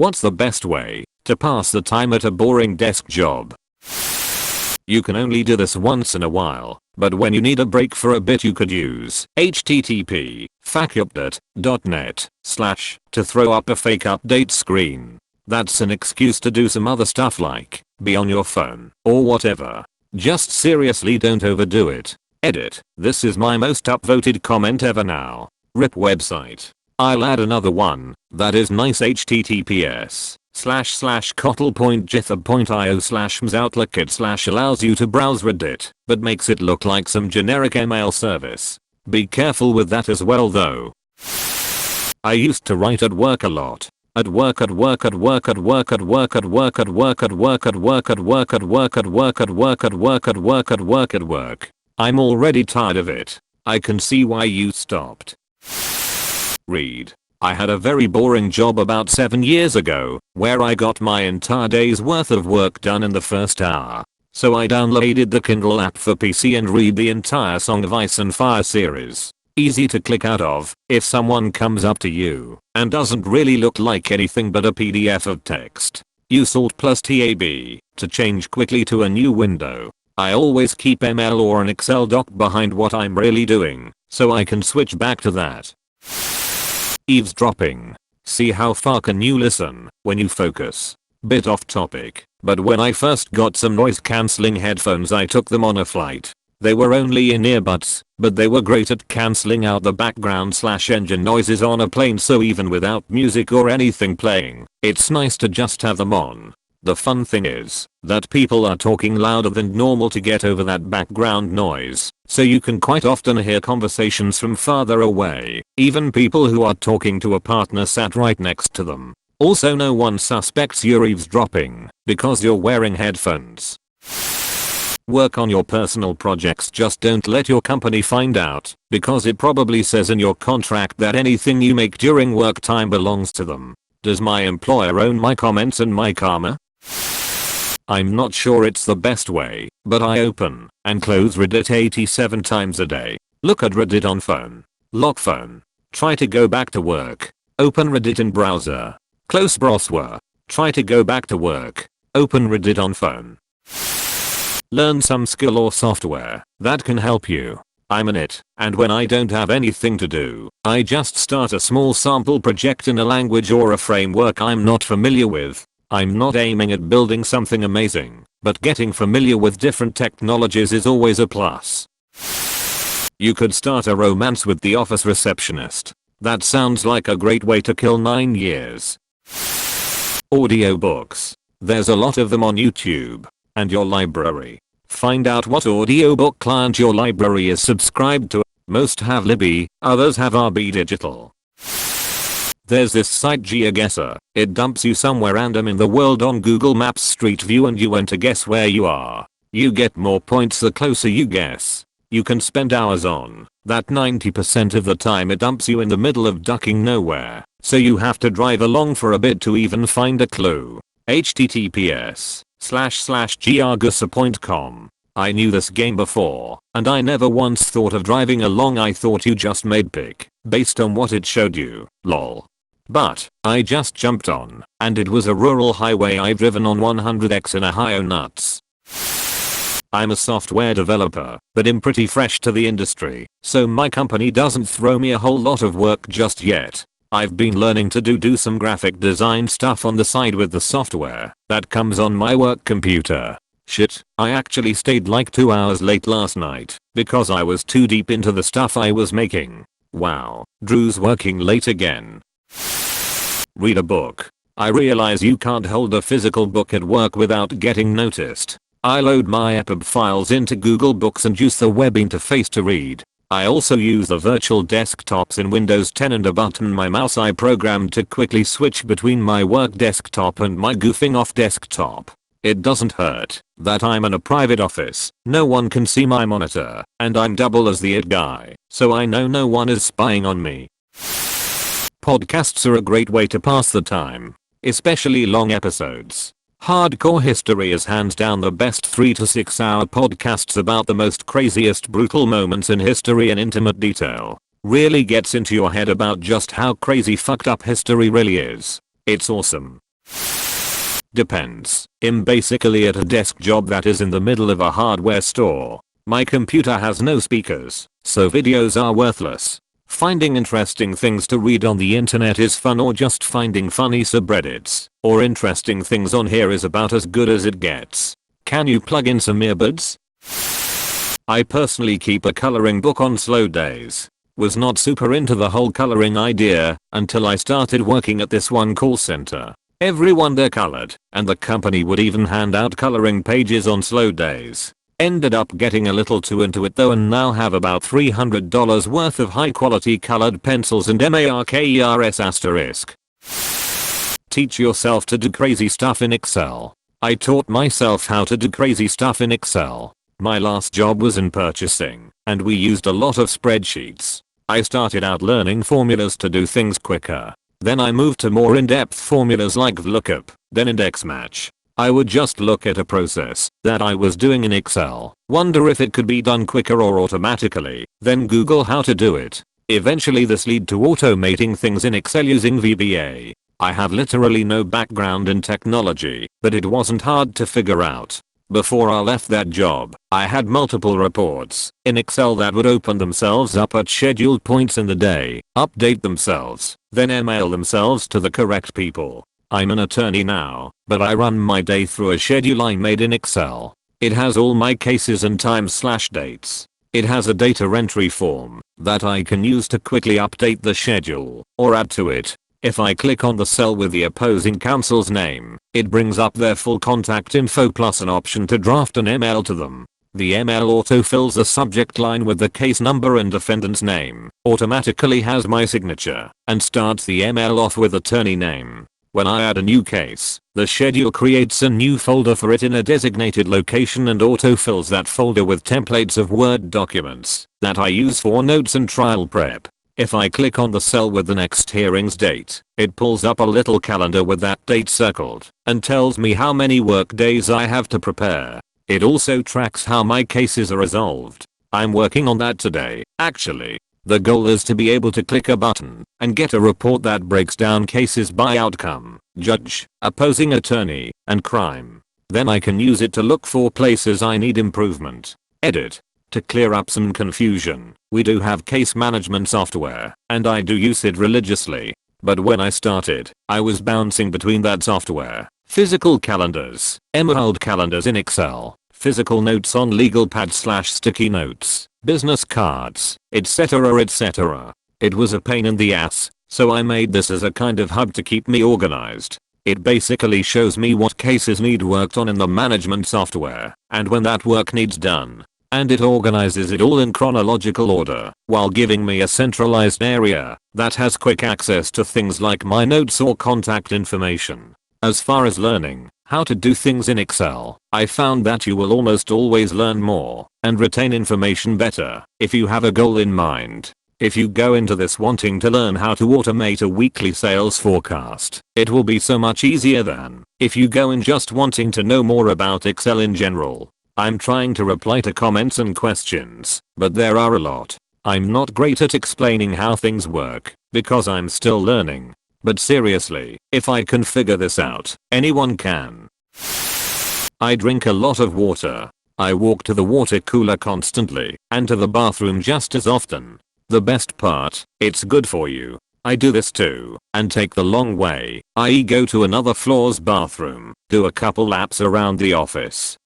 What's the best way to pass the time at a boring desk job? You can only do this once in a while, but when you need a break for a bit you could use http://facupdate.net/ to throw up a fake update screen. That's an excuse to do some other stuff like be on your phone or whatever. Just seriously don't overdo it. Edit. This is my most upvoted comment ever now. RIP website. I'll add another one that is nice. https://kotlel.github.io/mzoutlekit/ allows you to browse Reddit, but makes it look like some generic email service. Be careful with that as well though. I used to write at work a lot. At work. I'm already tired of it. I can see why you stopped. Read. I had a very boring job about 7 years ago, where I got my entire day's worth of work done in the first hour. So I downloaded the Kindle app for PC and read the entire Song of Ice and Fire series. Easy to click out of if someone comes up to you and doesn't really look like anything but a PDF of text. Use Alt+Tab to change quickly to a new window. I always keep ML or an Excel doc behind what I'm really doing, so I can switch back to that. Eavesdropping. See how far can you listen when you focus? Bit off topic, but when I first got some noise cancelling headphones I took them on a flight. They were only in earbuds, but they were great at cancelling out the background/engine noises on a plane, so even without music or anything playing, it's nice to just have them on. The fun thing is that people are talking louder than normal to get over that background noise, so you can quite often hear conversations from farther away, even people who are talking to a partner sat right next to them. Also no one suspects you're eavesdropping because you're wearing headphones. Work on your personal projects, just don't let your company find out, because it probably says in your contract that anything you make during work time belongs to them. Does my employer own my comments and my karma? I'm not sure it's the best way, but I open and close Reddit 87 times a day. Look at Reddit on phone. Lock phone. Try to go back to work. Open Reddit in browser. Close browser. Try to go back to work. Open Reddit on phone. Learn some skill or software that can help you. I'm in it, and when I don't have anything to do, I just start a small sample project in a language or a framework I'm not familiar with. I'm not aiming at building something amazing, but getting familiar with different technologies is always a plus. You could start a romance with the office receptionist. That sounds like a great way to kill 9 years. Audiobooks. There's a lot of them on YouTube. And your library. Find out what audiobook client your library is subscribed to. Most have Libby, others have RB Digital. There's this site GeoGuessr. It dumps you somewhere random in the world on Google Maps Street View and you enter guess where you are. You get more points the closer you guess. You can spend hours on that. 90% of the time it dumps you in the middle of ducking nowhere, so you have to drive along for a bit to even find a clue. https://geoguessr.com. I knew this game before, and I never once thought of driving along. I thought you just made pick based on what it showed you, lol. But I just jumped on, and it was a rural highway I've driven on 100x in Ohio. Nuts. I'm a software developer, but I'm pretty fresh to the industry, so my company doesn't throw me a whole lot of work just yet. I've been learning to do some graphic design stuff on the side with the software that comes on my work computer. Shit, I actually stayed like 2 hours late last night because I was too deep into the stuff I was making. Wow, Drew's working late again. Read a book. I realize you can't hold a physical book at work without getting noticed. I load my EPUB files into Google Books and use the web interface to read. I also use the virtual desktops in Windows 10 and a button my mouse I programmed to quickly switch between my work desktop and my goofing off desktop. It doesn't hurt that I'm in a private office, no one can see my monitor, and I'm double as the it guy, so I know no one is spying on me. Podcasts are a great way to pass the time, especially long episodes. Hardcore History is hands down the best 3 to 6 hour podcasts about the most craziest brutal moments in history in intimate detail. Really gets into your head about just how crazy fucked up history really is. It's awesome. Depends. I'm basically at a desk job that is in the middle of a hardware store. My computer has no speakers, so videos are worthless. Finding interesting things to read on the internet is fun, or just finding funny subreddits or interesting things on here is about as good as it gets. Can you plug in some earbuds? I personally keep a coloring book on slow days. Was not super into the whole coloring idea until I started working at this one call center. Everyone there colored, and the company would even hand out coloring pages on slow days. Ended up getting a little too into it though, and now have about $300 worth of high quality colored pencils and markers*. Teach yourself to do crazy stuff in Excel. I taught myself how to do crazy stuff in Excel. My last job was in purchasing, and we used a lot of spreadsheets. I started out learning formulas to do things quicker. Then I moved to more in-depth formulas like VLOOKUP, then index match. I would just look at a process that I was doing in Excel, wonder if it could be done quicker or automatically, then Google how to do it. Eventually this led to automating things in Excel using VBA. I have literally no background in technology, but it wasn't hard to figure out. Before I left that job, I had multiple reports in Excel that would open themselves up at scheduled points in the day, update themselves, then email themselves to the correct people. I'm an attorney now, but I run my day through a schedule I made in Excel. It has all my cases and times/dates. It has a data entry form that I can use to quickly update the schedule or add to it. If I click on the cell with the opposing counsel's name, it brings up their full contact info plus an option to draft an email to them. The email autofills a subject line with the case number and defendant's name, automatically has my signature, and starts the email off with attorney name. When I add a new case, the schedule creates a new folder for it in a designated location and autofills that folder with templates of Word documents that I use for notes and trial prep. If I click on the cell with the next hearing's date, it pulls up a little calendar with that date circled and tells me how many work days I have to prepare. It also tracks how my cases are resolved. I'm working on that today, actually. The goal is to be able to click a button and get a report that breaks down cases by outcome, judge, opposing attorney, and crime. Then I can use it to look for places I need improvement. Edit. To clear up some confusion, we do have case management software, and I do use it religiously. But when I started, I was bouncing between that software, physical calendars, Emerald calendars in Excel, physical notes on legal pad/sticky notes, business cards, etc. It was a pain in the ass, so I made this as a kind of hub to keep me organized. It basically shows me what cases need worked on in the management software, and when that work needs done. And it organizes it all in chronological order, while giving me a centralized area that has quick access to things like my notes or contact information. As far as learning how to do things in Excel, I found that you will almost always learn more and retain information better if you have a goal in mind. If you go into this wanting to learn how to automate a weekly sales forecast, it will be so much easier than if you go in just wanting to know more about Excel in general. I'm trying to reply to comments and questions, but there are a lot. I'm not great at explaining how things work, because I'm still learning. But seriously, if I can figure this out, anyone can. I drink a lot of water. I walk to the water cooler constantly, and to the bathroom just as often. The best part, it's good for you. I do this too, and take the long way, i.e. go to another floor's bathroom, do a couple laps around the office.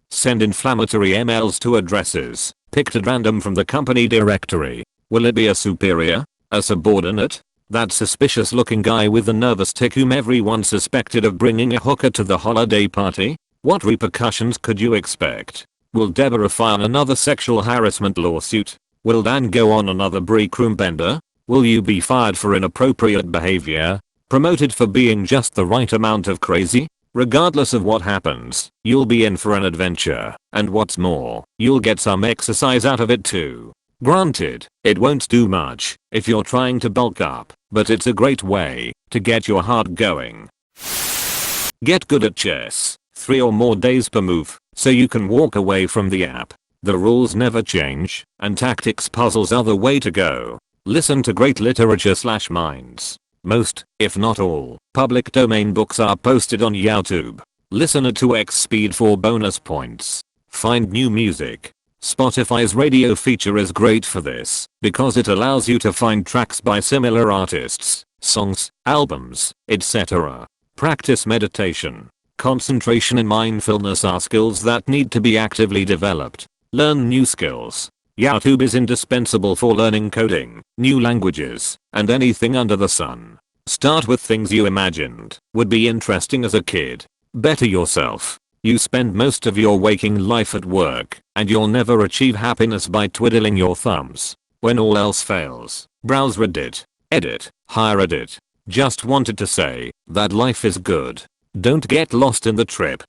Send inflammatory emails to addresses picked at random from the company directory. Will it be a superior? A subordinate? That suspicious looking guy with the nervous tick whom everyone suspected of bringing a hooker to the holiday party? What repercussions could you expect? Will Deborah file another sexual harassment lawsuit? Will Dan go on another break room bender? Will you be fired for inappropriate behavior? Promoted for being just the right amount of crazy? Regardless of what happens, you'll be in for an adventure, and what's more, you'll get some exercise out of it too. Granted, it won't do much if you're trying to bulk up, but it's a great way to get your heart going. Get good at chess, 3 or more days per move, so you can walk away from the app. The rules never change, and tactics puzzles are the way to go. Listen to great literature/minds. Most, if not all, public domain books are posted on YouTube. Listen at 2x speed for bonus points. Find new music. Spotify's radio feature is great for this because it allows you to find tracks by similar artists, songs, albums, etc. Practice meditation. Concentration and mindfulness are skills that need to be actively developed. Learn new skills. YouTube is indispensable for learning coding, new languages, and anything under the sun. Start with things you imagined would be interesting as a kid. Better yourself. You spend most of your waking life at work, and you'll never achieve happiness by twiddling your thumbs. When all else fails, browse Reddit, edit, hire Edit. Just wanted to say that life is good. Don't get lost in the trip.